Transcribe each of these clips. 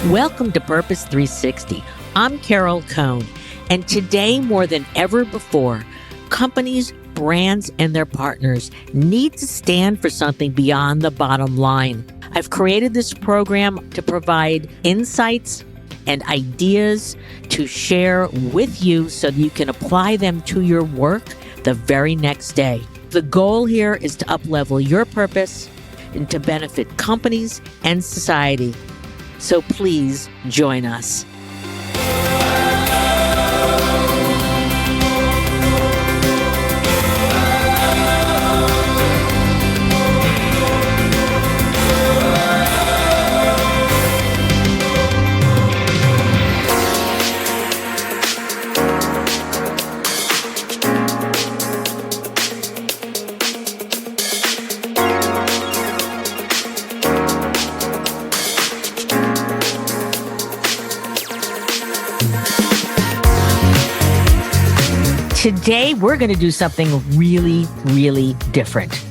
Welcome to Purpose 360. I'm Carol Cohn, and today more than ever before, companies, brands, and their partners need to stand for something beyond the bottom line. I've created this program to provide insights and ideas to share with you so that you can apply them to your work the very next day. The goal here is to up-level your purpose and to benefit companies and society. So please join us. Today, we're going to do something really, really different.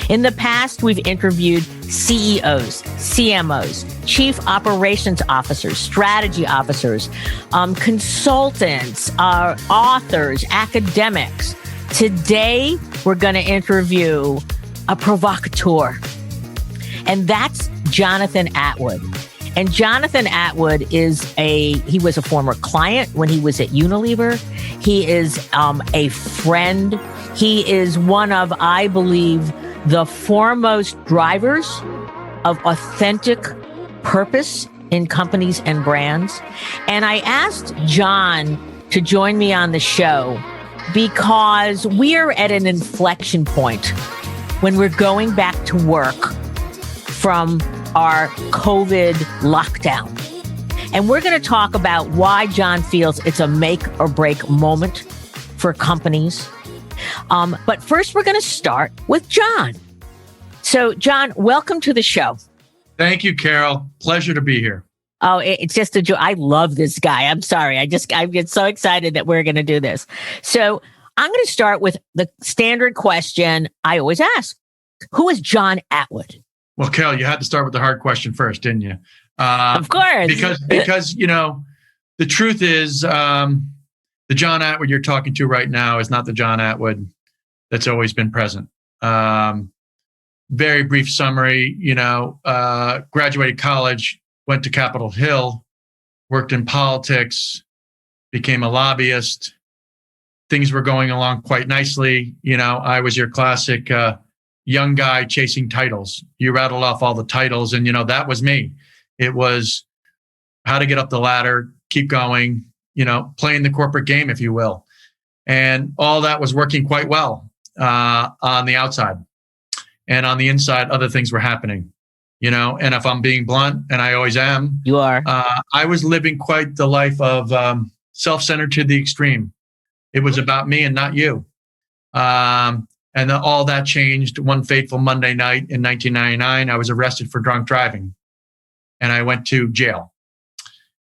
In the past, we've interviewed CEOs, CMOs, chief operations officers, strategy officers, consultants, authors, academics. Today, we're going to interview a provocateur, and that's Jonathan Atwood. And Jonathan Atwood he was a former client when he was at Unilever. He is a friend. He is one of, I believe, the foremost drivers of authentic purpose in companies and brands. And I asked John to join me on the show because we're at an inflection point when we're going back to work from our COVID lockdown. And we're going to talk about why John feels it's a make or break moment for companies. But first, we're going to start with John. So, John, welcome to the show. Thank you, Carol. Pleasure to be here. Oh, it's just a joy. I love this guy. I'm sorry. I get so excited that we're going to do this. So I'm going to start with the standard question I always ask. Who is John Atwood? Well, Carol, you had to start with the hard question first, didn't you? Of course. Because you know, the truth is the John Atwood you're talking to right now is not the John Atwood that's always been present. Very brief summary, graduated college, went to Capitol Hill, worked in politics, became a lobbyist. Things were going along quite nicely. I was your classic young guy chasing titles. You rattled off all the titles, and that was me. It was how to get up the ladder, keep going, playing the corporate game, if you will. And all that was working quite well on the outside. And on the inside, other things were happening, and if I'm being blunt, and I always am, you are, I was living quite the life of self-centered to the extreme. It was about me and not you. And all that changed one fateful Monday night in 1999. I was arrested for drunk driving, and I went to jail.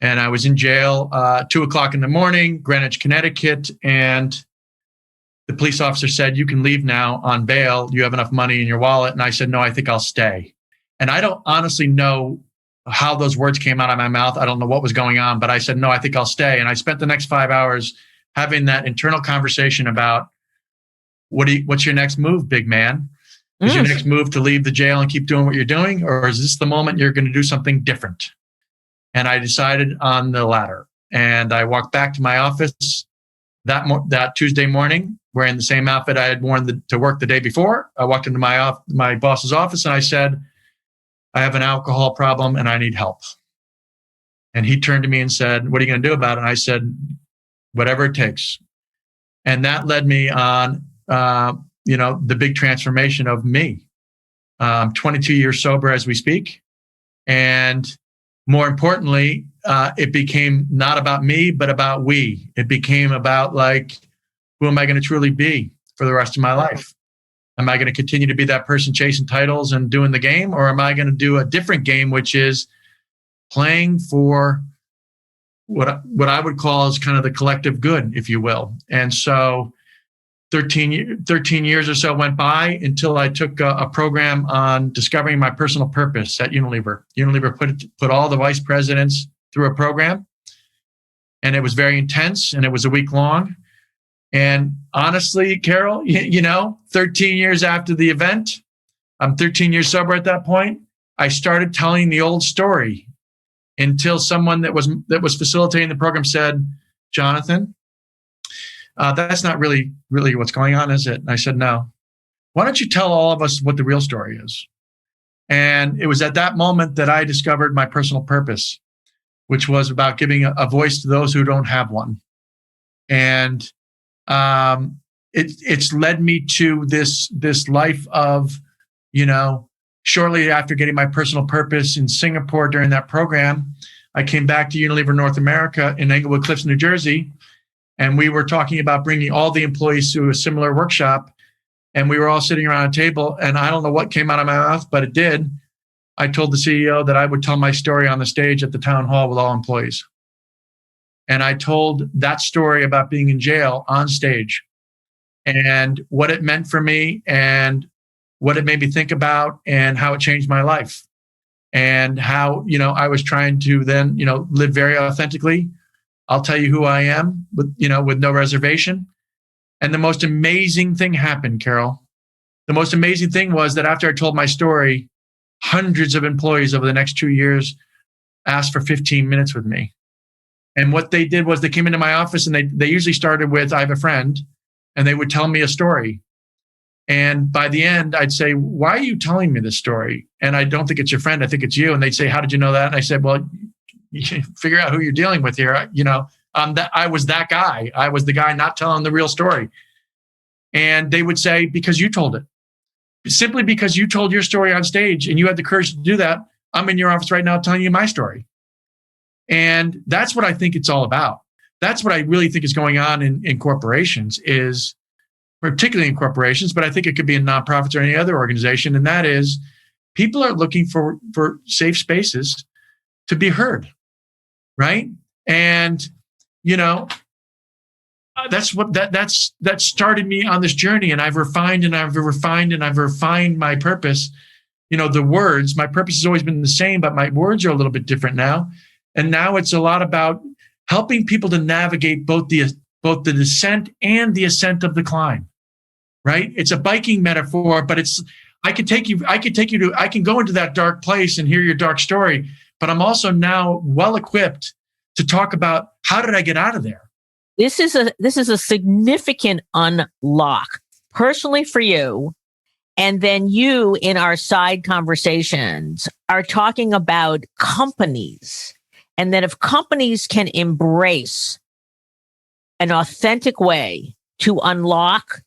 And I was in jail 2:00 in the morning, Greenwich, Connecticut, and the police officer said, "You can leave now on bail. You have enough money in your wallet." And I said, "No, I think I'll stay." And I don't honestly know how those words came out of my mouth. I don't know what was going on, but I said, "No, I think I'll stay." And I spent the next 5 hours having that internal conversation about, what's your next move, big man? Is your next move to leave the jail and keep doing what you're doing? Or is this the moment you're going to do something different? And I decided on the latter. And I walked back to my office that Tuesday morning, wearing the same outfit I had worn to work the day before. I walked into my boss's office and I said, "I have an alcohol problem and I need help." And he turned to me and said, "What are you going to do about it?" And I said, "Whatever it takes." And that led me on the big transformation of me. 22 years sober as we speak. And more importantly, it became not about me, but about we. It became about who am I going to truly be for the rest of my life? Am I going to continue to be that person chasing titles and doing the game? Or am I going to do a different game, which is playing for what I would call is kind of the collective good, if you will. And so 13 years or so went by until I took a program on discovering my personal purpose at Unilever. Unilever put all the vice presidents through a program. And it was very intense, and it was a week long. And honestly, Carol, 13 years after the event, I'm 13 years sober at that point, I started telling the old story until someone that was facilitating the program said, Jonathan, that's not really what's going on, is it? And I said, no. Why don't you tell all of us what the real story is? And it was at that moment that I discovered my personal purpose, which was about giving a voice to those who don't have one. And it's led me to this life of, shortly after getting my personal purpose in Singapore during that program, I came back to Unilever North America in Englewood Cliffs, New Jersey, and we were talking about bringing all the employees to a similar workshop. And we were all sitting around a table, and I don't know what came out of my mouth, but it did. I told the CEO that I would tell my story on the stage at the town hall with all employees. And I told that story about being in jail on stage and what it meant for me and what it made me think about and how it changed my life and how, I was trying to then, live very authentically. I'll tell you who I am with no reservation. And the most amazing thing happened, Carol. The most amazing thing was that after I told my story, hundreds of employees over the next 2 years asked for 15 minutes with me. And what they did was they came into my office, and they usually started with, I have a friend, and they would tell me a story. And by the end, I'd say, why are you telling me this story? And I don't think it's your friend. I think it's you. And they'd say, how did you know that? And I said, well, you figure out who you're dealing with here. I was that guy. I was the guy not telling the real story. And they would say, because you told it. Simply because you told your story on stage and you had the courage to do that, I'm in your office right now telling you my story. And that's what I think it's all about. That's what I really think is going on in corporations, is particularly in corporations, but I think it could be in nonprofits or any other organization. And that is, people are looking for safe spaces to be heard, right? And, that started me on this journey, and I've refined my purpose. The words, my purpose has always been the same, but my words are a little bit different now. And now it's a lot about helping people to navigate both the descent and the ascent of the climb, right? It's a biking metaphor, but I can go into that dark place and hear your dark story, but I'm also now well equipped to talk about how did I get out of there? This is a significant unlock personally for you. And then you, in our side conversations, are talking about companies. And that if companies can embrace an authentic way to unlock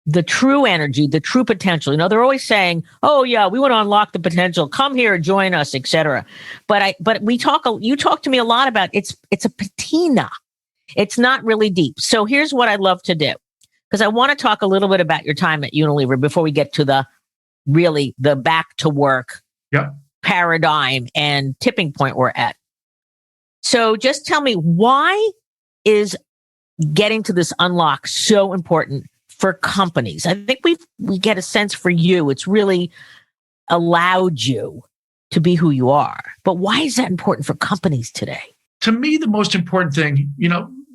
the true energy, the true potential. They're always saying, "Oh yeah, we want to unlock the potential. Come here, join us, etc." But you talk to me a lot about it's a patina. It's not really deep. So here's what I'd love to do, because I want to talk a little bit about your time at Unilever before we get to the back to work paradigm and tipping point we're at. So just tell me, why is getting to this unlock so important for companies? I think we get a sense for you. It's really allowed you to be who you are. But why is that important for companies today? To me, the most important thing,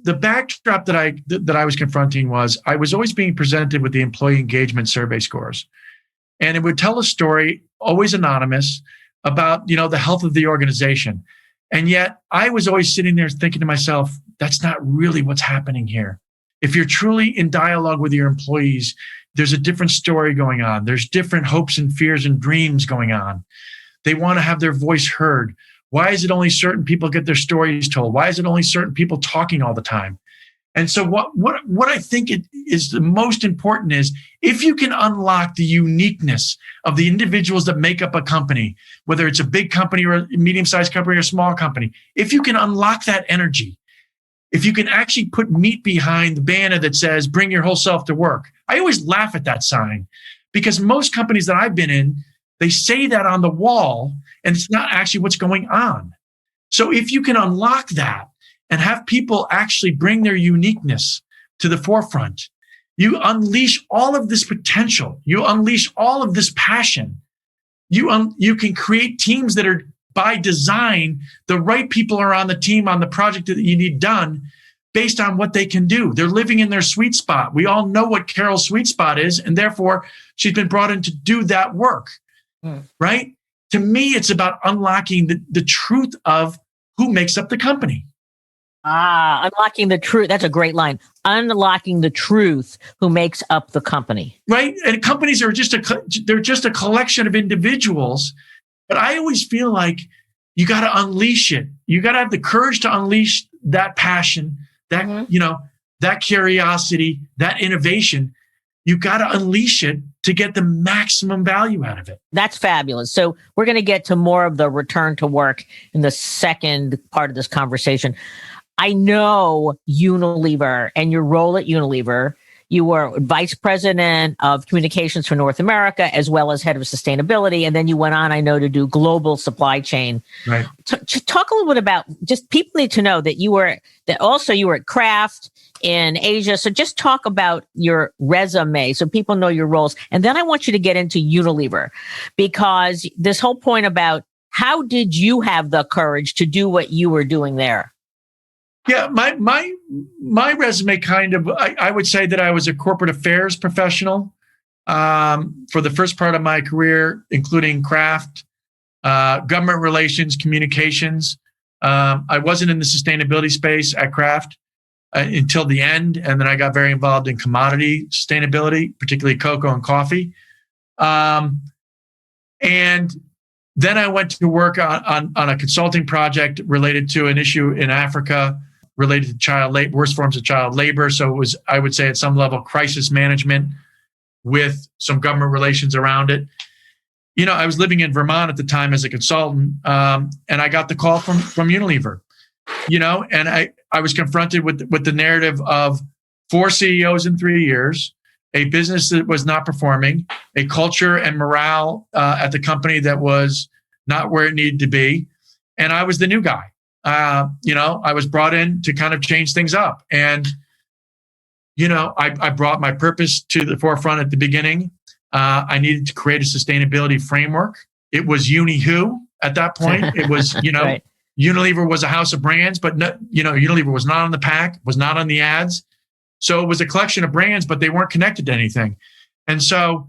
the backdrop that I was confronting was I was always being presented with the employee engagement survey scores. And it would tell a story, always anonymous, about, the health of the organization. And yet I was always sitting there thinking to myself, that's not really what's happening here. If you're truly in dialogue with your employees, there's a different story going on. There's different hopes and fears and dreams going on. They want to have their voice heard. Why is it only certain people get their stories told? Why is it only certain people talking all the time? And so what I think is the most important is, if you can unlock the uniqueness of the individuals that make up a company, whether it's a big company or a medium-sized company or a small company, if you can unlock that energy, if you can actually put meat behind the banner that says, bring your whole self to work. I always laugh at that sign, because most companies that I've been in, they say that on the wall, and it's not actually what's going on. So if you can unlock that and have people actually bring their uniqueness to the forefront, you unleash all of this potential. You unleash all of this passion. You can create teams that are by design, the right people are on the team on the project that you need done based on what they can do. They're living in their sweet spot. We all know what Carol's sweet spot is, and therefore she's been brought in to do that work, right? To me, it's about unlocking the truth of who makes up the company. Unlocking the truth. That's a great line. Unlocking the truth who makes up the company. Right. And companies are they're just a collection of individuals. But I always feel like you got to unleash it. You got to have the courage to unleash that passion, that, that curiosity, that innovation. You got to unleash it to get the maximum value out of it. That's fabulous. So we're going to get to more of the return to work in the second part of this conversation. I know Unilever and your role at Unilever. You were vice president of communications for North America, as well as head of sustainability. And then you went on, I know, to do global supply chain. Right. Talk a little bit about, just people need to know that you were at Kraft in Asia. So just talk about your resume so people know your roles. And then I want you to get into Unilever, because this whole point about how did you have the courage to do what you were doing there? Yeah, my resume kind of, I would say that I was a corporate affairs professional for the first part of my career, including Kraft, government relations, communications. I wasn't in the sustainability space at Kraft until the end, and then I got very involved in commodity sustainability, particularly cocoa and coffee. And then I went to work on a consulting project related to an issue in Africa related to child labor, worst forms of child labor. So it was, I would say, at some level, crisis management with some government relations around it. I was living in Vermont at the time as a consultant, and I got the call from Unilever. And I was confronted with the narrative of 4 CEOs in 3 years, a business that was not performing, a culture and morale at the company that was not where it needed to be. And I was the new guy. I was brought in to kind of change things up. And, I brought my purpose to the forefront at the beginning. I needed to create a sustainability framework. It was Uni-Who at that point. It was, right. Unilever was a house of brands, but Unilever was not on the pack, was not on the ads. So it was a collection of brands, but they weren't connected to anything. And so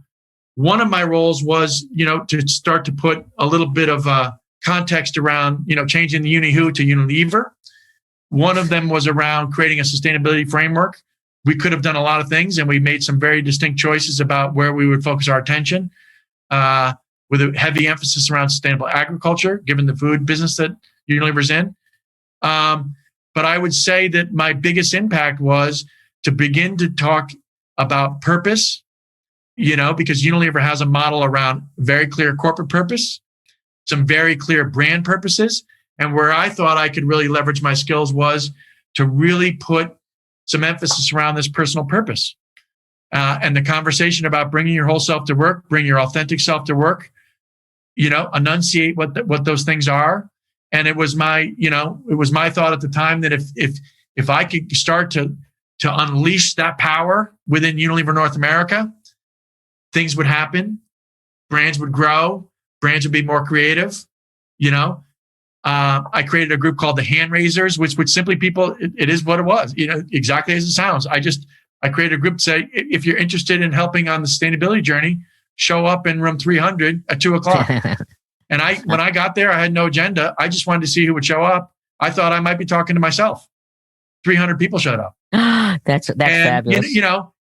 one of my roles was, to start to put a little bit of context around, changing the Uni-Who to Unilever. One of them was around creating a sustainability framework. We could have done a lot of things, and we made some very distinct choices about where we would focus our attention, with a heavy emphasis around sustainable agriculture, given the food business that Unilever's in. But I would say that my biggest impact was to begin to talk about purpose, because Unilever has a model around very clear corporate purpose, some very clear brand purposes. And where I thought I could really leverage my skills was to really put some emphasis around this personal purpose. And the conversation about bringing your whole self to work, bring your authentic self to work, enunciate what those things are. And it was my thought at the time that if I could start to unleash that power within Unilever North America, things would happen, brands would grow, brands would be more creative. I created a group called the Hand Raisers, which simply people, it is what it was, exactly as it sounds. I created a group to say, if you're interested in helping on the sustainability journey, show up in room 300 at 2:00. And when I got there, I had no agenda. I just wanted to see who would show up. I thought I might be talking to myself. 300 people showed up. That's fabulous.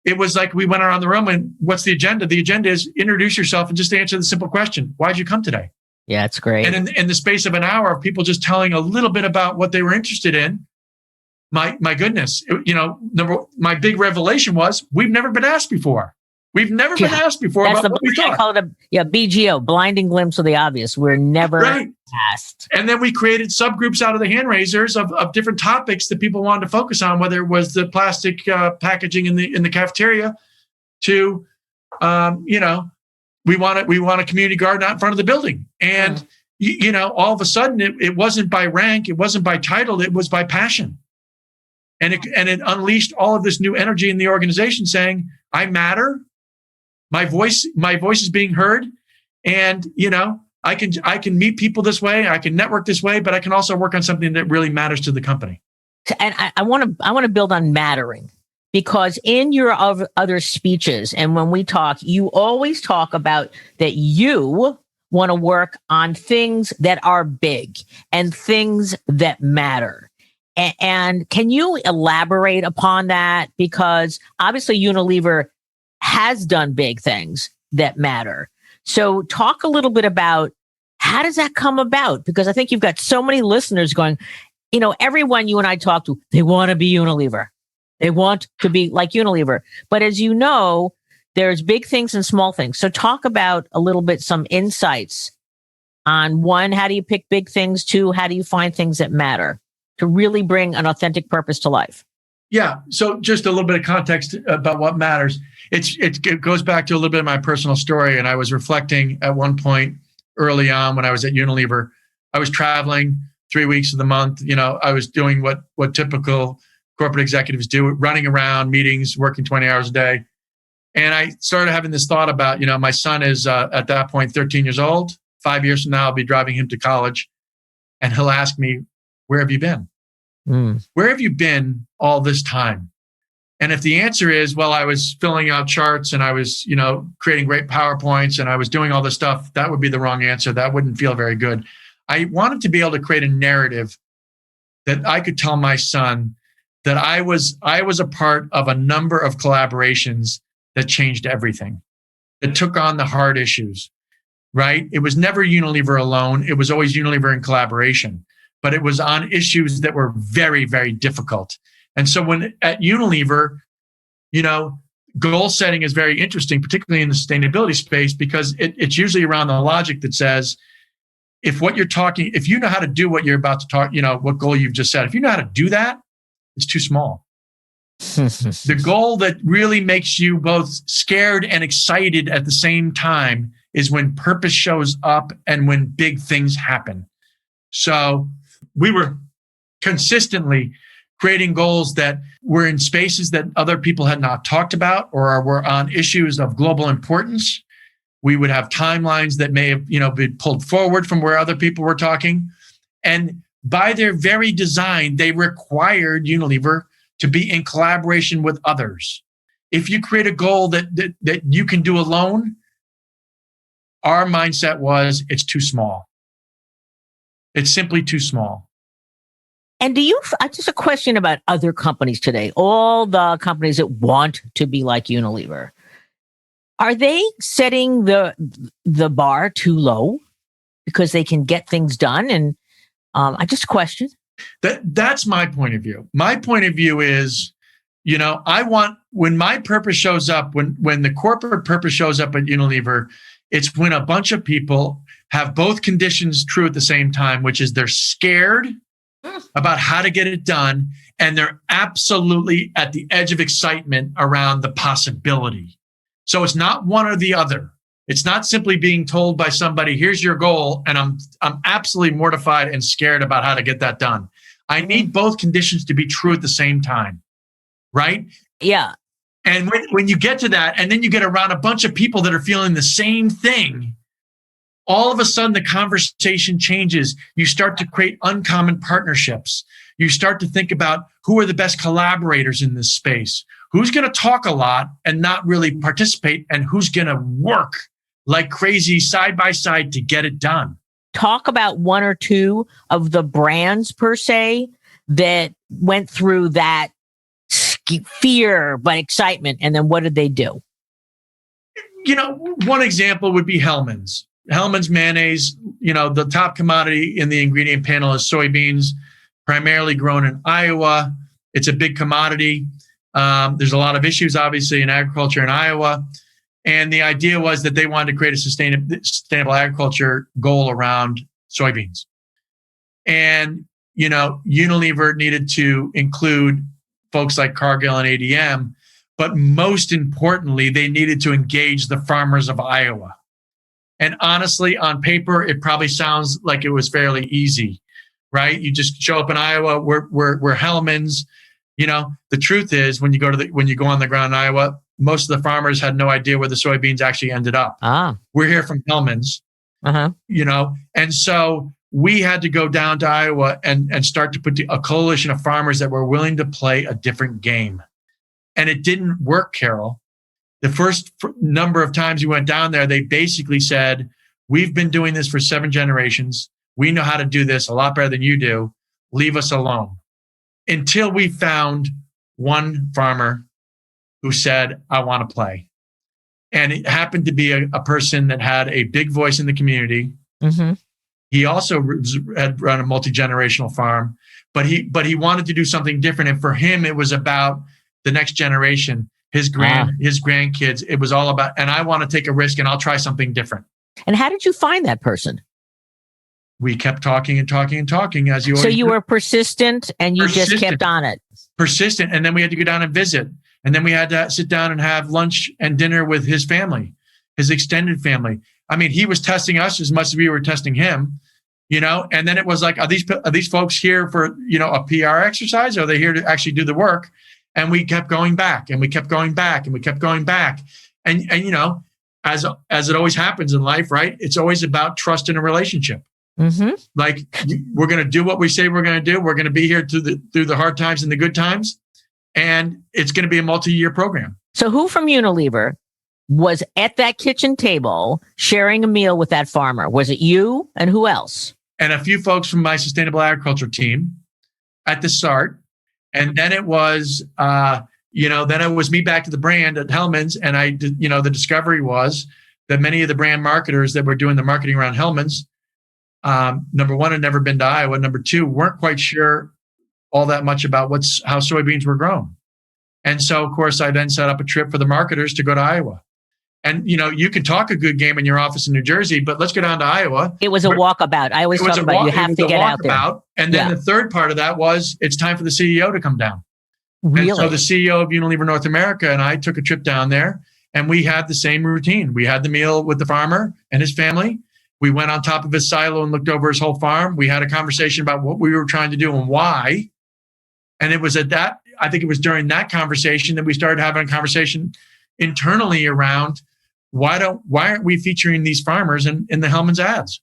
It was like we went around the room, and what's the agenda? The agenda is introduce yourself and just answer the simple question: why'd you come today? Yeah, it's great. And in the space of an hour of people just telling a little bit about what they were interested in, my goodness, my big revelation was we've never been asked before. We've never been asked before about what we thought. I call it BGO, blinding glimpse of the obvious. We're never asked. And then we created subgroups out of the hand raisers of different topics that people wanted to focus on, whether it was the plastic packaging in the cafeteria to, we want a community garden out in front of the building. And, all of a sudden it wasn't by rank, it wasn't by title, it was by passion. And it unleashed all of this new energy in the organization saying, I matter. My voice is being heard. And, I can meet people this way. I can network this way, but I can also work on something that really matters to the company. And I want to build on mattering, because in your other speeches and when we talk, you always talk about that you want to work on things that are big and things that matter. And can you elaborate upon that? Because obviously Unilever has done big things that matter. So talk a little bit about how does that come about? Because I think you've got so many listeners going, everyone you and I talk to, they want to be Unilever. They want to be like Unilever. But as you know, there's big things and small things. So talk about a little bit, some insights on one, how do you pick big things? Two, how do you find things that matter to really bring an authentic purpose to life? Yeah. So just a little bit of context about what matters. It goes back to a little bit of my personal story. And I was reflecting at one point early on when I was at Unilever. I was traveling 3 weeks of the month. I was doing what typical corporate executives do, running around meetings, working 20 hours a day. And I started having this thought about, my son is at that point 13 years old. 5 years from now, I'll be driving him to college. And he'll ask me, where have you been? Where have you been all this time? And if the answer is, well, I was filling out charts and I was, creating great PowerPoints and I was doing all this stuff, that would be the wrong answer. That wouldn't feel very good. I wanted to be able to create a narrative that I could tell my son that I was a part of a number of collaborations that changed everything, that took on the hard issues, right? It was never Unilever alone. It was always Unilever in collaboration, but it was on issues that were very, very difficult. And so when at Unilever, goal setting is very interesting, particularly in the sustainability space, because it's usually around the logic that says, if you know how to do what you're about to talk, what goal you've just set, if you know how to do that, it's too small. The goal that really makes you both scared and excited at the same time is when purpose shows up and when big things happen. So we were consistently creating goals that were in spaces that other people had not talked about or were on issues of global importance. We would have timelines that may have, been pulled forward from where other people were talking. And by their very design, they required Unilever to be in collaboration with others. If you create a goal that you can do alone, our mindset was it's too small. It's simply too small. And just a question about other companies today, all the companies that want to be like Unilever, are they setting the bar too low because they can get things done? And I just question. That's my point of view. My point of view is, when my purpose shows up, when the corporate purpose shows up at Unilever, it's when a bunch of people have both conditions true at the same time, which is they're scared about how to get it done, and they're absolutely at the edge of excitement around the possibility. So it's not one or the other. It's not simply being told by somebody, here's your goal, and I'm absolutely mortified and scared about how to get that done. I need both conditions to be true at the same time, right? Yeah. And when you get to that, and then you get around a bunch of people that are feeling the same thing, all of a sudden the conversation changes. You start to create uncommon partnerships. You start to think about who are the best collaborators in this space, who's going to talk a lot and not really participate, and who's going to work like crazy side by side to get it done. Talk about one or two of the brands per se that went through that fear but excitement, and then what did they do? One example would be Hellmann's. Hellmann's mayonnaise, the top commodity in the ingredient panel is soybeans, primarily grown in Iowa. It's a big commodity. There's a lot of issues, obviously, in agriculture in Iowa. And the idea was that they wanted to create a sustainable agriculture goal around soybeans. And, Unilever needed to include folks like Cargill and ADM, but most importantly, they needed to engage the farmers of Iowa. And honestly, on paper, it probably sounds like it was fairly easy, right? You just show up in Iowa, we're Hellmann's. The truth is, when you go on the ground in Iowa, most of the farmers had no idea where the soybeans actually ended up. We're here from Hellmann's. And so we had to go down to Iowa and start to put a coalition of farmers that were willing to play a different game. And it didn't work, Carol. The first number of times we went down there, they basically said, we've been doing this for 7 generations. We know how to do this a lot better than you do. Leave us alone. Until we found one farmer who said, I want to play. And it happened to be a person that had a big voice in the community. Mm-hmm. He also had run a multi-generational farm, but he wanted to do something different. And for him, it was about the next generation, his grandkids. It was all about, and I want to take a risk and I'll try something different. And how did you find that person? We kept talking and talking and talking as you. So you were persistent and you just kept on it. Persistent. And then we had to go down and visit. And then we had to sit down and have lunch and dinner with his family, his extended family. I mean, he was testing us as much as we were testing him, and then it was like, are these folks here for, a PR exercise? Or are they here to actually do the work? And we kept going back and we kept going back and we kept going back. And as it always happens in life, right? It's always about trust in a relationship. Mm-hmm. Like, we're going to do what we say we're going to do. We're going to be here through the hard times and the good times. And it's going to be a multi-year program. So who from Unilever was at that kitchen table sharing a meal with that farmer? Was it you and who else? And a few folks from my sustainable agriculture team at the start. And then it was, then it was me back to the brand at Hellmann's. And I did, the discovery was that many of the brand marketers that were doing the marketing around Hellmann's, number one, had never been to Iowa. Number two, weren't quite sure all that much about how soybeans were grown. And so, of course, I then set up a trip for the marketers to go to Iowa. And, you can talk a good game in your office in New Jersey, but let's go down to Iowa. It was a walkabout. I always talk about you have to get out there. And then the third part of that was it's time for the CEO to come down. Really? And so the CEO of Unilever North America and I took a trip down there and we had the same routine. We had the meal with the farmer and his family. We went on top of his silo and looked over his whole farm. We had a conversation about what we were trying to do and why. And it was I think it was during that conversation that we started having a conversation internally around why aren't we featuring these farmers in the Hellmann's ads?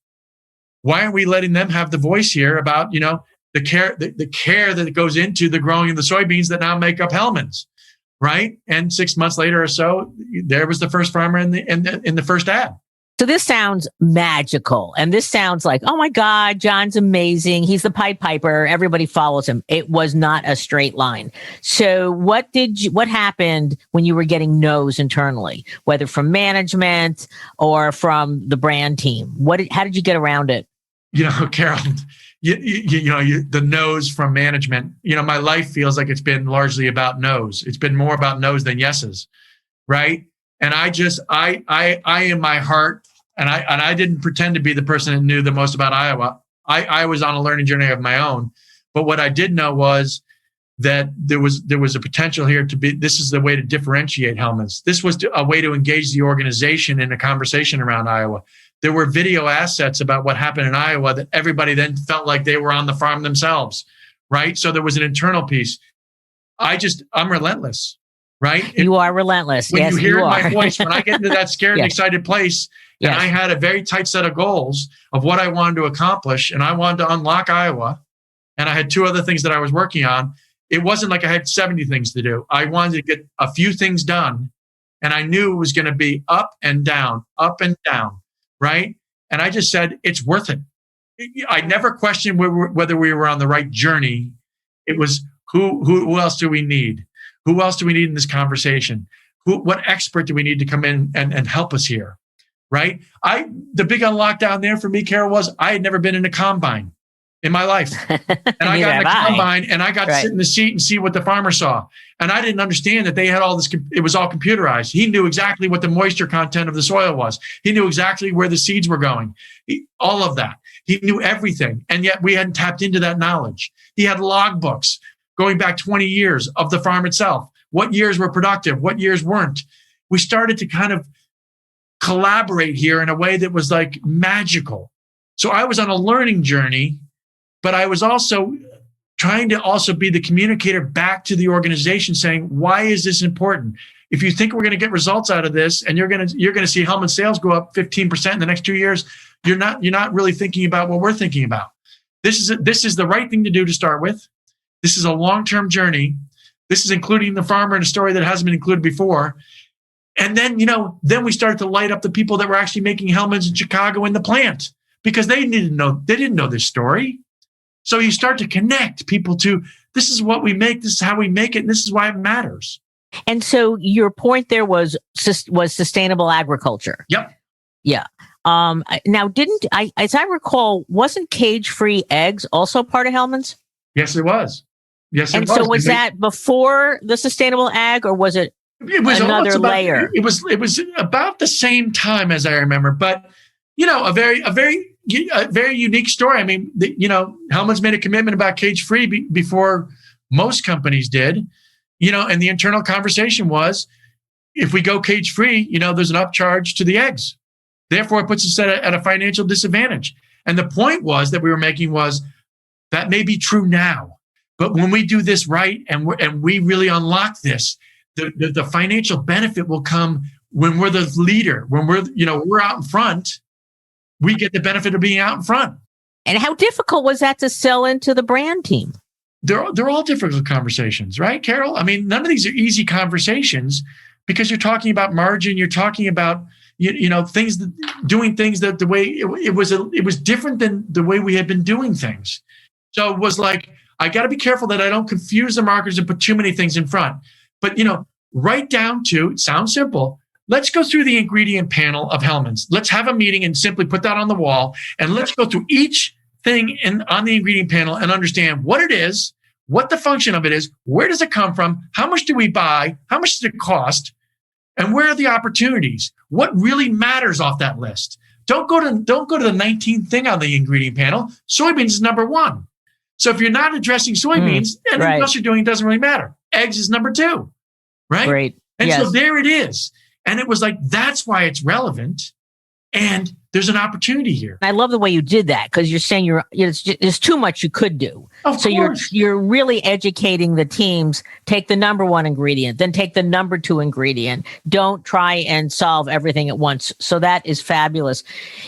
Why aren't we letting them have the voice here about, the care that goes into the growing of the soybeans that now make up Hellmann's, right? And 6 months later or so, there was the first farmer in the first ad. So this sounds magical. And this sounds like, oh my God, John's amazing. He's the Pied Piper. Everybody follows him. It was not a straight line. So what happened when you were getting no's internally, whether from management or from the brand team? How did you get around it? Carol, the no's from management, my life feels like it's been largely about no's. It's been more about no's than yeses. Right. And I in my heart, and I didn't pretend to be the person that knew the most about Iowa. I was on a learning journey of my own. But what I did know was that there was a potential here to be, this is the way to differentiate Hellmann's. This was a way to engage the organization in a conversation around Iowa. There were video assets about what happened in Iowa that everybody then felt like they were on the farm themselves, right? So there was an internal piece. I'm relentless. Right? You are relentless. When yes, you hear you my are. voice, when I get into that scared and excited place, and I had a very tight set of goals of what I wanted to accomplish, and I wanted to unlock Iowa, and I had 2 other things that I was working on. It wasn't like I had 70 things to do. I wanted to get a few things done, and I knew it was going to be up and down, right? And I just said, it's worth it. I never questioned whether we were on the right journey. It was, who else do we need? Who else do we need in this conversation? What expert do we need to come in and help us here? Right? The big unlock down there for me, Carol, was I had never been in a combine in my life. And I got in a combine and I got to sit in the seat and see what the farmer saw. And I didn't understand that they had all this, it was all computerized. He knew exactly what the moisture content of the soil was. He knew exactly where the seeds were going. All of that. He knew everything. And yet we hadn't tapped into that knowledge. He had logbooks going back 20 years of the farm itself. What years were productive? What years weren't? We started to kind of collaborate here in a way that was like magical. So I was on a learning journey, but I was also trying to also be the communicator back to the organization saying, why is this important? if you think we're going to get results out of this, and you're going to see Hellman's sales go up 15% in the next 2 years, you're not really thinking about what we're thinking about. This is the right thing to do to start with. This is a long-term journey. This is including the farmer in a story that hasn't been included before. And then, then we started to light up the people that were actually making Hellman's in Chicago in the plant, because they didn't know this story. So you start to connect people to, this is what we make, this is how we make it, and this is why it matters. And so your point there was sustainable agriculture. Yep. Yeah. Now, as I recall, wasn't cage-free eggs also part of Hellman's? Yes, it was. And so was that before the sustainable ag, or was it another layer? It was about the same time, as I remember, but a very unique story. I mean, Hellman's made a commitment about cage-free before most companies did, and the internal conversation was, if we go cage-free, there's an upcharge to the eggs. Therefore, it puts us at a financial disadvantage. And the point that we were making was that may be true now, but when we do this right and we really unlock this, the financial benefit will come when we're the leader, when we're out in front. We get the benefit of being out in front. And how difficult was that to sell into the brand team? They're all difficult conversations, right, Carol? I mean, none of these are easy conversations, because you're talking about margin. You're talking about doing things that the way it was different than the way we had been doing things. So it was like, I got to be careful that I don't confuse the marketers and put too many things in front. But right down to, it sounds simple. Let's go through the ingredient panel of Hellman's. Let's have a meeting and simply put that on the wall. And let's go through each thing on the ingredient panel and understand what it is, what the function of it is, where does it come from, how much do we buy, how much does it cost, and where are the opportunities? What really matters off that list? Don't go to the 19th thing on the ingredient panel. Soybeans is number one. So if you're not addressing soybeans, anything else you're doing doesn't really matter. Eggs is number two, right? Great. And so there it is. And it was like, that's why it's relevant. And there's an opportunity here. I love the way you did that, because you're saying there's too much you could do. Of course. You're really educating the teams. Take the number one ingredient, then take the number two ingredient. Don't try and solve everything at once. So that is fabulous.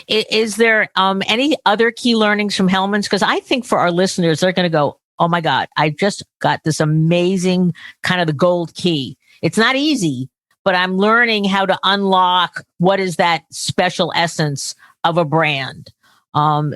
Is there any other key learnings from Hellman's? Because I think for our listeners, they're going to go, oh my God, I just got this amazing kind of the gold key. It's not easy, but I'm learning how to unlock what is that special essence of a brand.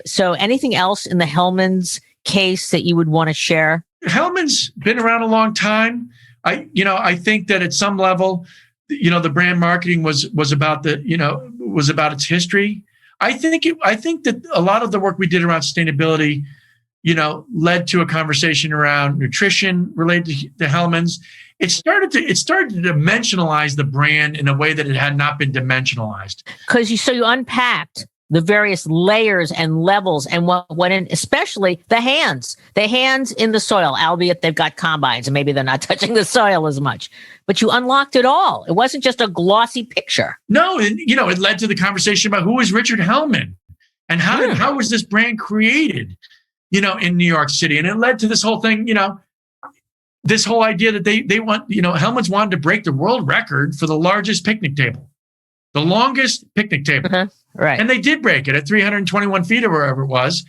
So anything else in the Hellman's case that you would want to share? Hellman's been around a long time. I think that at some level, the brand marketing was about its history. I think that a lot of the work we did around sustainability, led to a conversation around nutrition related to Hellman's. It started to dimensionalize the brand in a way that it had not been dimensionalized. Because you unpacked the various layers and levels, and what went in, especially the hands in the soil, albeit they've got combines and maybe they're not touching the soil as much, but you unlocked it all. It wasn't just a glossy picture. No, and it led to the conversation about who is Richard Hellman and how was this brand created, in New York City. And it led to this whole thing, this whole idea that they want, Hellman's wanted to break the world record for the largest picnic table, the longest picnic table. Right. And they did break it at 321 feet or wherever it was.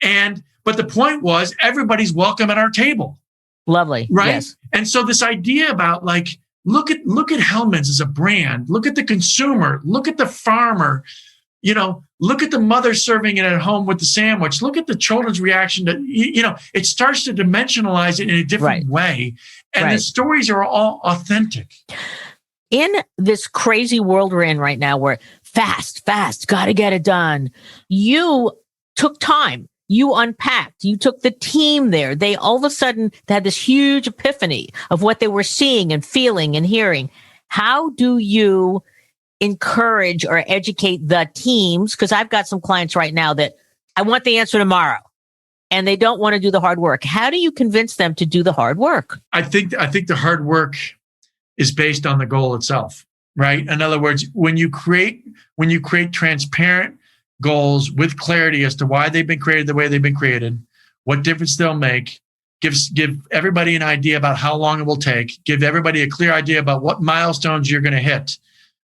But the point was, everybody's welcome at our table. Lovely. Right. Yes. And so this idea about look at Hellman's as a brand, look at the consumer, look at the farmer, look at the mother serving it at home with the sandwich, look at the children's reaction to, it starts to dimensionalize it in a different way. And the stories are all authentic. In this crazy world we're in right now, where fast, got to get it done, you took time. You unpacked, you took the team there. They all of a sudden had this huge epiphany of what they were seeing and feeling and hearing. How do you encourage or educate the teams? Because I've got some clients right now that I want the answer tomorrow and they don't want to do the hard work. How do you convince them to do the hard work? I think the hard work is based on the goal itself, right? In other words, when you create transparent goals with clarity as to why they've been created the way they've been created, what difference they'll make, give everybody an idea about how long it will take, give everybody a clear idea about what milestones you're going to hit,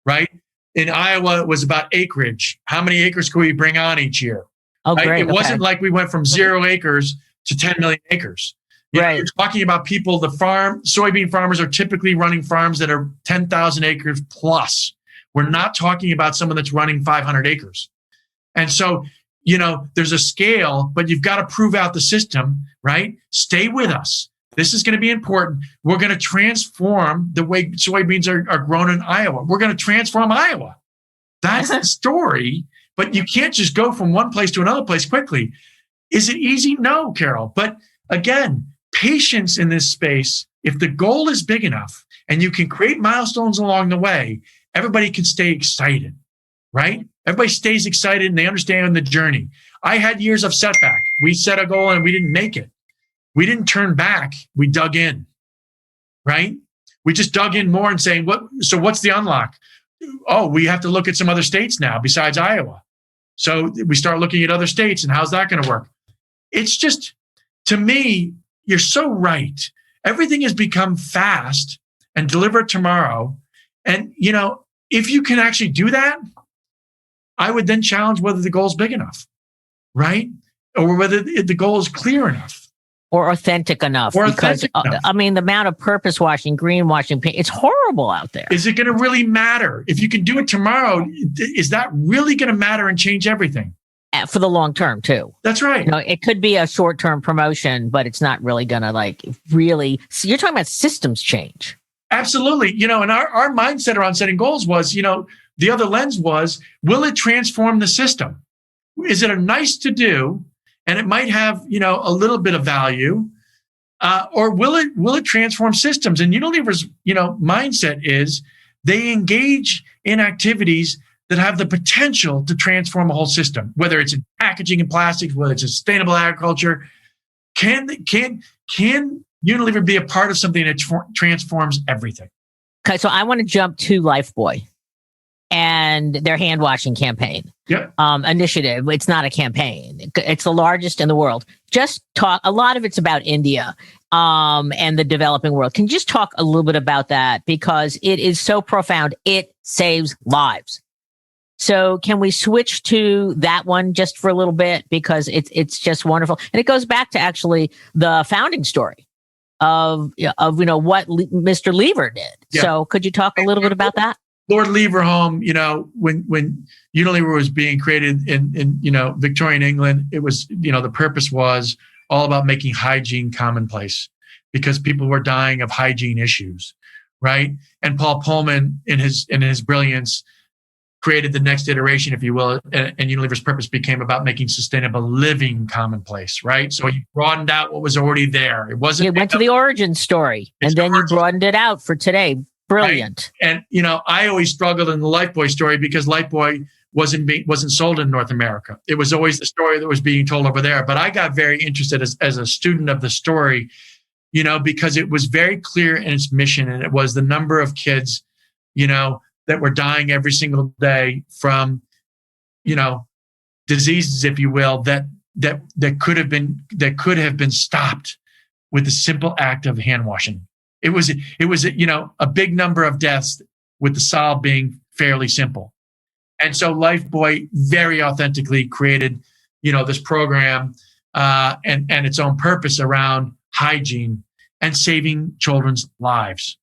right? In Iowa, it was about acreage. How many acres could we bring on each year? Oh, right? great. It wasn't like we went from 0 acres to 10 million acres. You're talking about people, soybean farmers are typically running farms that are 10,000 acres plus. We're not talking about someone that's running 500 acres. And so, there's a scale, but you've got to prove out the system, right? Stay with us. This is going to be important. We're going to transform the way soybeans are grown in Iowa. We're going to transform Iowa. That's the story, but you can't just go from one place to another place quickly. Is it easy? No, Carol. But again, patience in this space, if the goal is big enough and you can create milestones along the way, everybody can stay excited, right? Everybody stays excited and they understand the journey. I had years of setback. We set a goal and we didn't make it. We didn't turn back. We dug in, right? We just dug in more and saying, what's the unlock? Oh, we have to look at some other states now besides Iowa. So we start looking at other states and how's that going to work? It's just, to me, you're so right. Everything has become fast and delivered tomorrow. And, if you can actually do that, I would then challenge whether the goal is big enough, right? Or whether the goal is clear enough. Or authentic enough. Because the amount of purpose washing, greenwashing, it's horrible out there. Is it going to really matter? If you can do it tomorrow, is that really going to matter and change everything? For the long term, too. That's right. It could be a short-term promotion, but it's not really going to really. So you're talking about systems change. Absolutely. And our mindset around setting goals was, the other lens was, will it transform the system? Is it a nice to do? And it might have, a little bit of value, or will it transform systems? And Unilever's, mindset is they engage in activities that have the potential to transform a whole system, whether it's in packaging and plastics, whether it's sustainable agriculture. Can Unilever be a part of something that transforms everything? Okay, so I want to jump to Lifebuoy and their hand washing campaign. Yep. Initiative. It's not a campaign. It's the largest in the world. Just talk. A lot of it's about India and the developing world. Can you just talk a little bit about that? Because it is so profound. It saves lives. So can we switch to that one just for a little bit? Because it's just wonderful. And it goes back to actually the founding story of what Mr. Lever did. Yeah. So could you talk a little bit about that? Lord Leverhulme, when Unilever was being created in Victorian England, it was, the purpose was all about making hygiene commonplace because people were dying of hygiene issues, right? And Paul Pullman, in his brilliance, created the next iteration, if you will, and Unilever's purpose became about making sustainable living commonplace, right? So you broadened out what was already there. It wasn't. You went to the origin story, and then you broadened it out for today. Brilliant. Right? And I always struggled in the Lifebuoy story because Lifebuoy wasn't sold in North America. It was always the story that was being told over there. But I got very interested as a student of the story, because it was very clear in its mission, and it was the number of kids, that were dying every single day from, diseases, if you will, that could have been stopped with the simple act of hand washing. It was a big number of deaths with the solve being fairly simple. And so Lifebuoy very authentically created, this program and its own purpose around hygiene and saving children's lives,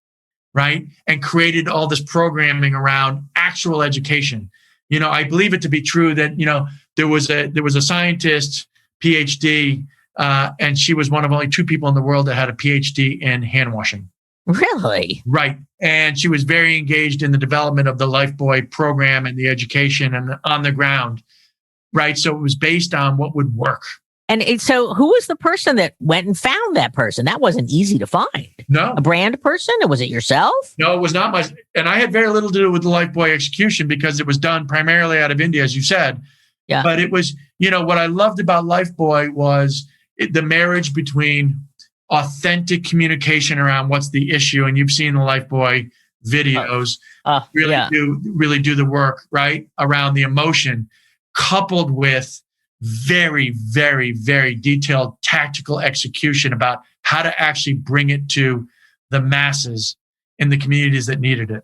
right? And created all this programming around actual education. I believe it to be true that, there was a scientist, PhD, and she was one of only 2 people in the world that had a PhD in hand washing. Really? Right. And she was very engaged in the development of the Lifebuoy program and the education and on the ground. Right. So it was based on what would work. And so who was the person that went and found that person? That wasn't easy to find. No. A brand person? Or was it yourself? No, it was not and I had very little to do with the Lifebuoy execution because it was done primarily out of India, as you said. Yeah. But it was, what I loved about Lifebuoy was the marriage between authentic communication around what's the issue. And you've seen the Lifebuoy videos really do the work, right? Around the emotion, coupled with very, very, very detailed tactical execution about how to actually bring it to the masses in the communities that needed it,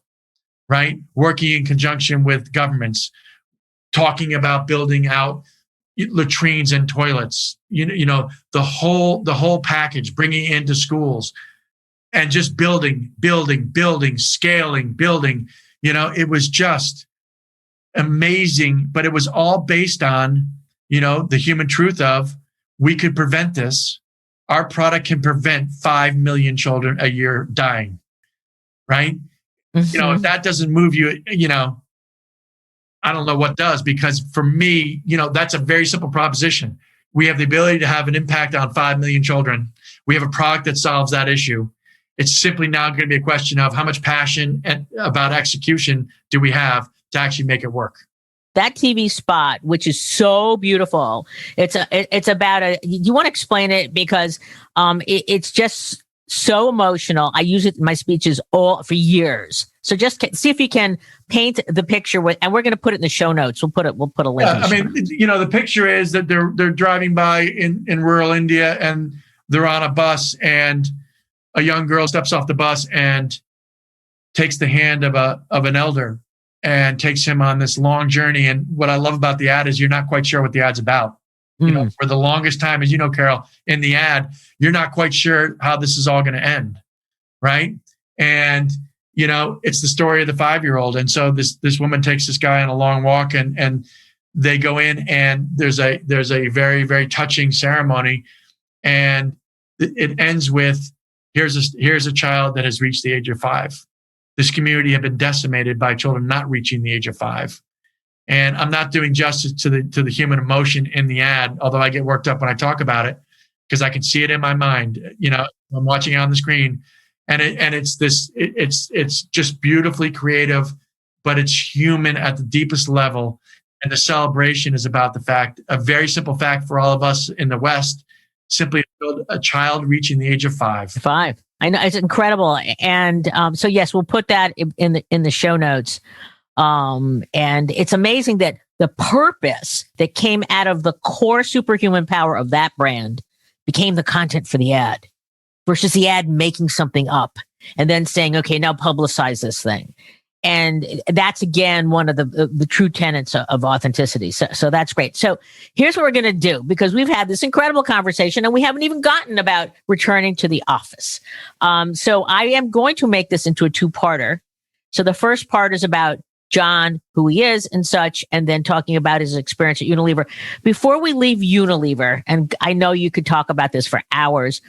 right? Working in conjunction with governments, talking about building out latrines and toilets, the whole package, bringing it into schools and just building, scaling, building. It was just amazing, but it was all based on, the human truth of we could prevent this. Our product can prevent 5 million children a year dying, right? Mm-hmm. If that doesn't move you, I don't know what does, because for me, that's a very simple proposition. We have the ability to have an impact on 5 million children. We have a product that solves that issue. It's simply now going to be a question of how much passion about execution do we have to actually make it work. That TV spot, which is so beautiful, it's about you want to explain it, because it's just so emotional. I use it in my speeches all for years. So just see if you can paint the picture and we're going to put it in the show notes. We'll put a link. The picture is that they're driving by in rural India, and they're on a bus, and a young girl steps off the bus and takes the hand of an elder and takes him on this long journey. And what I love about the ad is you're not quite sure what the ad's about. For the longest time, as you know, Carol, in the ad, you're not quite sure how this is all going to end, right? And it's the story of the 5-year-old. And so this woman takes this guy on a long walk, and they go in, and there's a very, very touching ceremony, and it ends with here's a child that has reached the age of 5. This community had been decimated by children not reaching the age of 5. And I'm not doing justice to the human emotion in the ad, although I get worked up when I talk about it, because I can see it in my mind. I'm watching it on the screen, and it's just beautifully creative, but it's human at the deepest level. And the celebration is about the fact, a very simple fact for all of us in the West, simply a child reaching the age of 5. 5. I know, it's incredible. And so yes, we'll put that in the show notes. And it's amazing that the purpose that came out of the core superhuman power of that brand became the content for the ad, versus the ad making something up and then saying, okay, now publicize this thing. And that's, again, one of the true tenets of authenticity. So that's great. So here's what we're going to do, because we've had this incredible conversation and we haven't even gotten about returning to the office. So I am going to make this into a 2-parter. So the first part is about John, who he is and such, and then talking about his experience at Unilever. Before we leave Unilever, and I know you could talk about this for hours,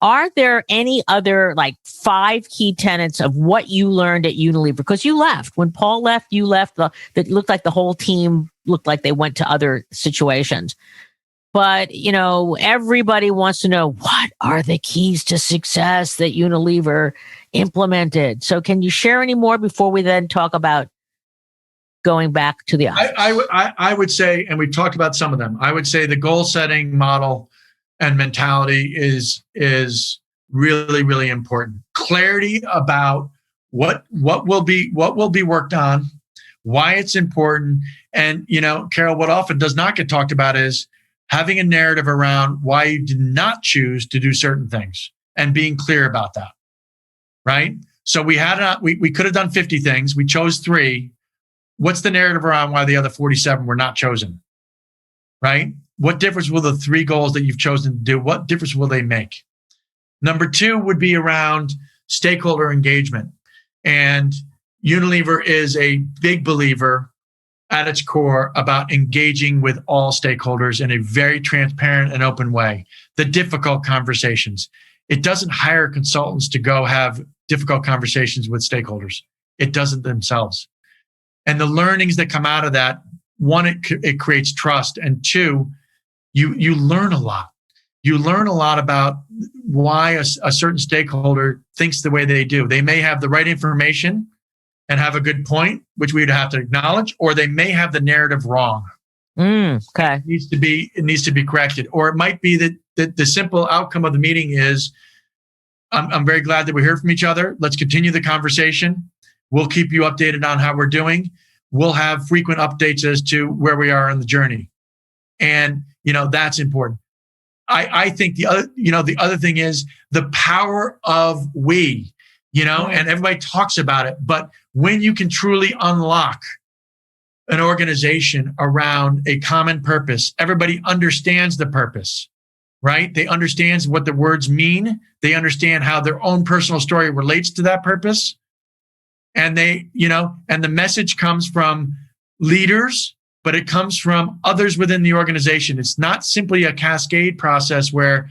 are there any other 5 key tenets of what you learned at Unilever? Because you left. When Paul left, you left. That looked like the whole team looked like they went to other situations. But, everybody wants to know, what are the keys to success that Unilever implemented? So can you share any more before we then talk about going back to the office? I would say, and we've talked about some of them, I would say the goal setting model and mentality is really, really important. Clarity about what will be worked on, why it's important. And, Carol, what often does not get talked about is having a narrative around why you did not choose to do certain things and being clear about that. Right? So we could have done 50 things. We chose 3. What's the narrative around why the other 47 were not chosen? Right? What difference will the 3 goals that you've chosen to do, what difference will they make? Number 2 would be around stakeholder engagement. And Unilever is a big believer at its core about engaging with all stakeholders in a very transparent and open way. The difficult conversations. It doesn't hire consultants to go have difficult conversations with stakeholders. It does it themselves. And the learnings that come out of that, 1, it creates trust. And 2, you learn a lot. You learn a lot about why a certain stakeholder thinks the way they do. They may have the right information and have a good point, which we would have to acknowledge, or they may have the narrative wrong. Okay. It needs to be corrected. Or it might be that the simple outcome of the meeting is, I'm very glad that we heard from each other. Let's continue the conversation. We'll keep you updated on how we're doing. We'll have frequent updates as to where we are on the journey. And, that's important. I think the other thing is the power of we, and everybody talks about it. But when you can truly unlock an organization around a common purpose, everybody understands the purpose, right? They understand what the words mean. They understand how their own personal story relates to that purpose. And and the message comes from leaders, but it comes from others within the organization. It's not simply a cascade process where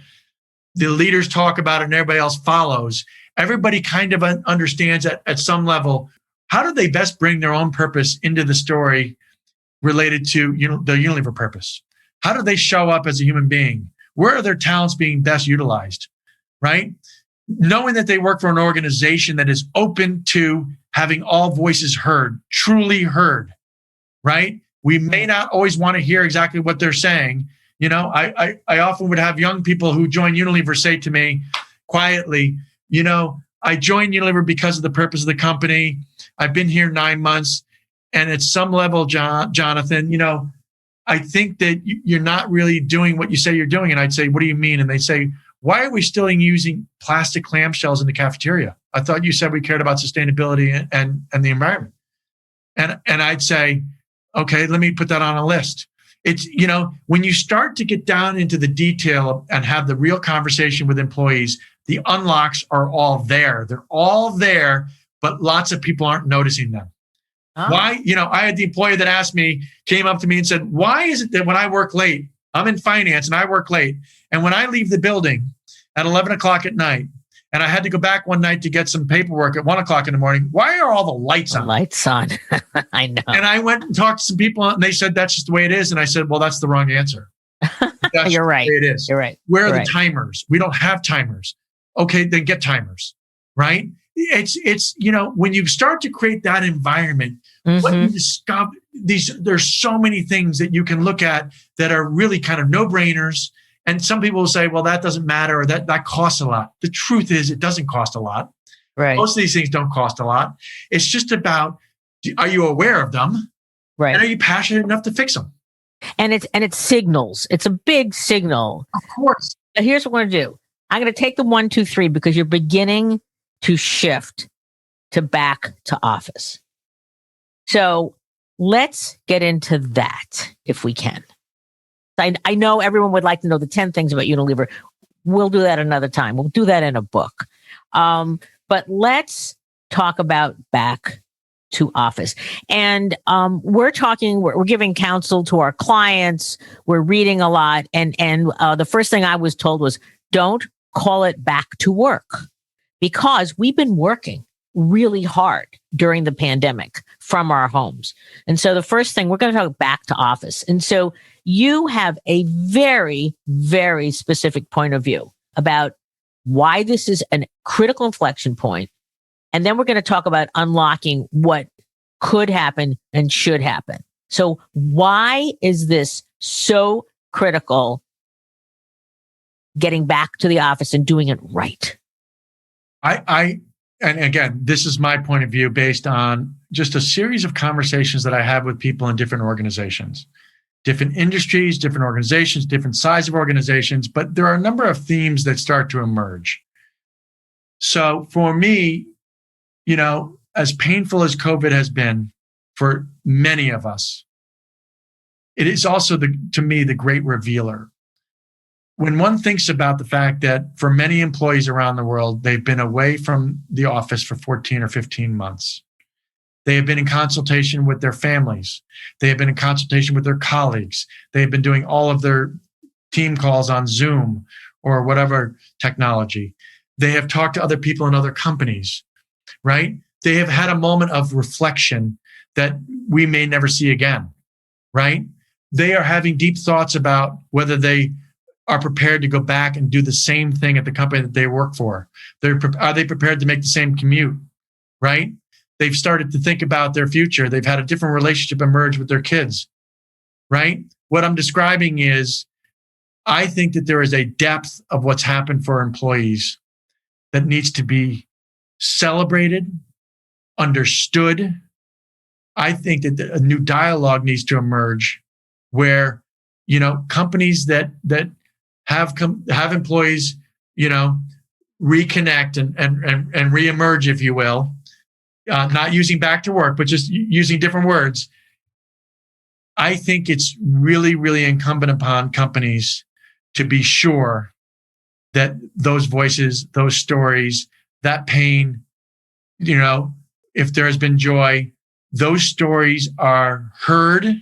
the leaders talk about it and everybody else follows. Everybody kind of understands at some level, how do they best bring their own purpose into the story related to the Unilever purpose? How do they show up as a human being? Where are their talents being best utilized, right? Knowing that they work for an organization that is open to having all voices heard, truly heard, right? We may not always want to hear exactly what they're saying. I often would have young people who join Unilever say to me quietly, I joined Unilever because of the purpose of the company. I've been here 9 months. And at some level, Jonathan, I think that you're not really doing what you say you're doing. And I'd say, what do you mean? And they say, why are we still using plastic clamshells in the cafeteria? I thought you said we cared about sustainability and the environment. And I'd say, okay, let me put that on a list. It's, when you start to get down into the detail and have the real conversation with employees, the unlocks are all there. They're all there, but lots of people aren't noticing them. Oh. Why? I had the employee that came up to me and said, why is it that when I work late, I'm in finance and I work late, and when I leave the building at 11 o'clock at night, and I had to go back one night to get some paperwork at 1 o'clock in the morning, why are all the lights on? Lights on. I know. And I went and talked to some people and they said, that's just the way it is. And I said, well, that's the wrong answer. That's You're right. The way it is. You're right. Where are the timers? We don't have timers. Okay, then get timers, right? It's when you start to create that environment, what you discover, there's so many things that you can look at that are really kind of no-brainers. And some people will say, well, that doesn't matter, or that costs a lot. The truth is, it doesn't cost a lot. Right. Most of these things don't cost a lot. It's just about, are you aware of them? Right. And are you passionate enough to fix them? And it's signals. It's a big signal. Of course. Now, here's what we're going to do. I'm going to take the 1, 2, 3 because you're beginning to shift to back to office. So let's get into that if we can. I know everyone would like to know the 10 things about Unilever. We'll do that another time. We'll do that in a book. But let's talk about back to office. And we're giving counsel to our clients. We're reading a lot. And the first thing I was told was, don't call it back to work, because we've been working really hard during the pandemic from our homes. And so the first thing, we're going to talk back to office. And so you have a very, very specific point of view about why this is a critical inflection point. And then we're going to talk about unlocking what could happen and should happen. So why is this so critical, getting back to the office and doing it right? And again, this is my point of view based on just a series of conversations that I have with people in different organizations, different industries, different organizations, different size of organizations, but there are a number of themes that start to emerge. So for me, as painful as COVID has been for many of us, it is also, to me, the great revealer. When one thinks about the fact that for many employees around the world, they've been away from the office for 14 or 15 months. They have been in consultation with their families. They have been in consultation with their colleagues. They have been doing all of their team calls on Zoom or whatever technology. They have talked to other people in other companies, right? They have had a moment of reflection that we may never see again, right? They are having deep thoughts about whether they are prepared to go back and do the same thing at the company that they work for. Are they prepared to make the same commute, right? They've started to think about their future. They've had a different relationship emerge with their kids, right? What I'm describing is, I think that there is a depth of what's happened for employees that needs to be celebrated, understood. I think that a new dialogue needs to emerge where, companies that have employees, reconnect and reemerge, if you will, not using back to work, but just using different words. I think it's really, really incumbent upon companies to be sure that those voices, those stories, that pain, if there has been joy, those stories are heard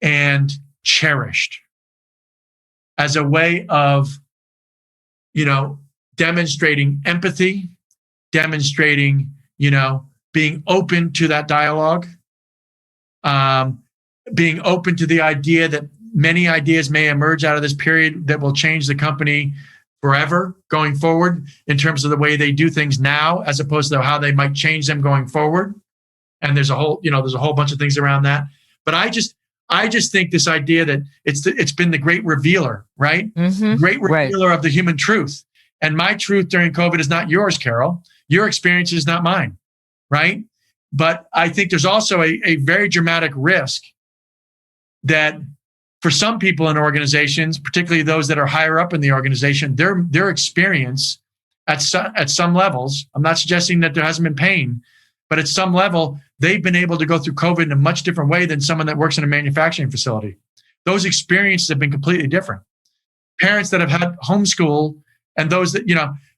and cherished as a way of, demonstrating empathy, demonstrating, being open to that dialogue, being open to the idea that many ideas may emerge out of this period that will change the company forever going forward in terms of the way they do things now, as opposed to how they might change them going forward. And there's a whole bunch of things around that. But I just think this idea that it's been the great revealer, right? Mm-hmm. Great revealer of the human truth. And my truth during COVID is not yours, Carol. Your experience is not mine, right? But I think there's also a very dramatic risk that for some people in organizations, particularly those that are higher up in the organization, their experience at some levels, I'm not suggesting that there hasn't been pain, but at some level, they've been able to go through COVID in a much different way than someone that works in a manufacturing facility. Those experiences have been completely different. Parents that have had homeschool and those that,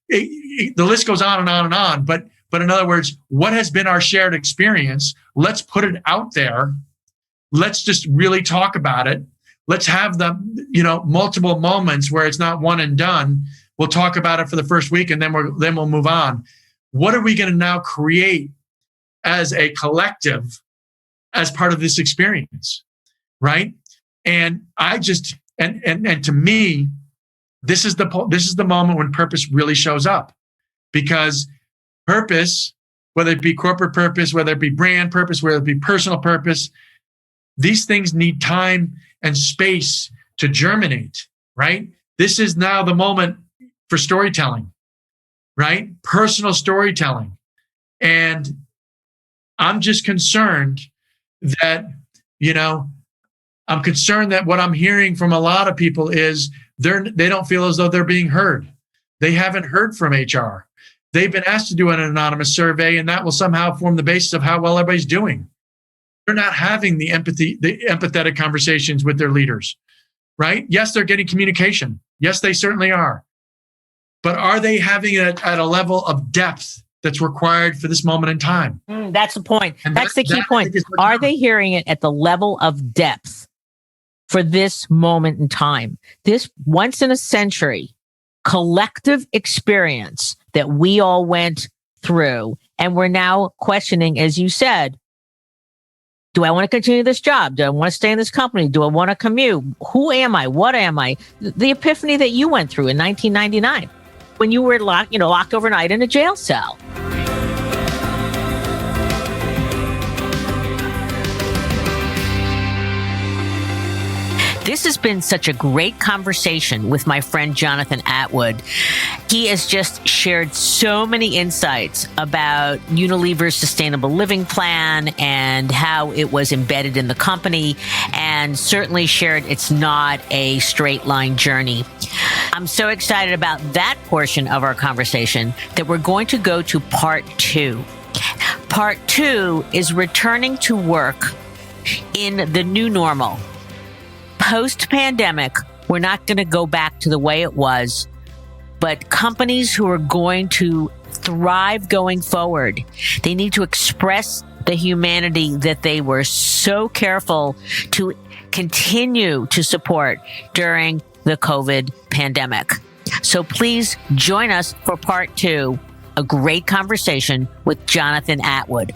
the list goes on and on and on. But in other words, what has been our shared experience? Let's put it out there. Let's just really talk about it. Let's have the, multiple moments where it's not one and done. We'll talk about it for the first week and then we'll move on. What are we going to now create as a collective, as part of this experience, right? And I just and to me, this is the moment when purpose really shows up, because purpose, whether it be corporate purpose, whether it be brand purpose, whether it be personal purpose, these things need time and space to germinate, right? This is now the moment for storytelling, right? Personal storytelling. And I'm just concerned that, I'm concerned that what I'm hearing from a lot of people is they don't feel as though they're being heard. They haven't heard from HR. They've been asked to do an anonymous survey, and that will somehow form the basis of how well everybody's doing. They're not having the empathetic conversations with their leaders, right? Yes, they're getting communication. Yes, they certainly are. But are they having it at a level of depth that's required for this moment in time? That's the point. That's the key point. Are they hearing it at the level of depth for this moment in time? This once in a century collective experience that we all went through, and we're now questioning, as you said, do I want to continue this job? Do I want to stay in this company? Do I want to commute? Who am I? What am I? The epiphany that you went through in 1999 when you were locked overnight in a jail cell. This has been such a great conversation with my friend Jonathan Atwood. He has just shared so many insights about Unilever's sustainable living plan and how it was embedded in the company, and certainly shared it's not a straight line journey. I'm so excited about that portion of our conversation that we're going to go to part 2. Part 2 is returning to work in the new normal. Post-pandemic, we're not going to go back to the way it was, but companies who are going to thrive going forward, they need to express the humanity that they were so careful to continue to support during the COVID pandemic. So please join us for part 2, a great conversation with Jonathan Atwood.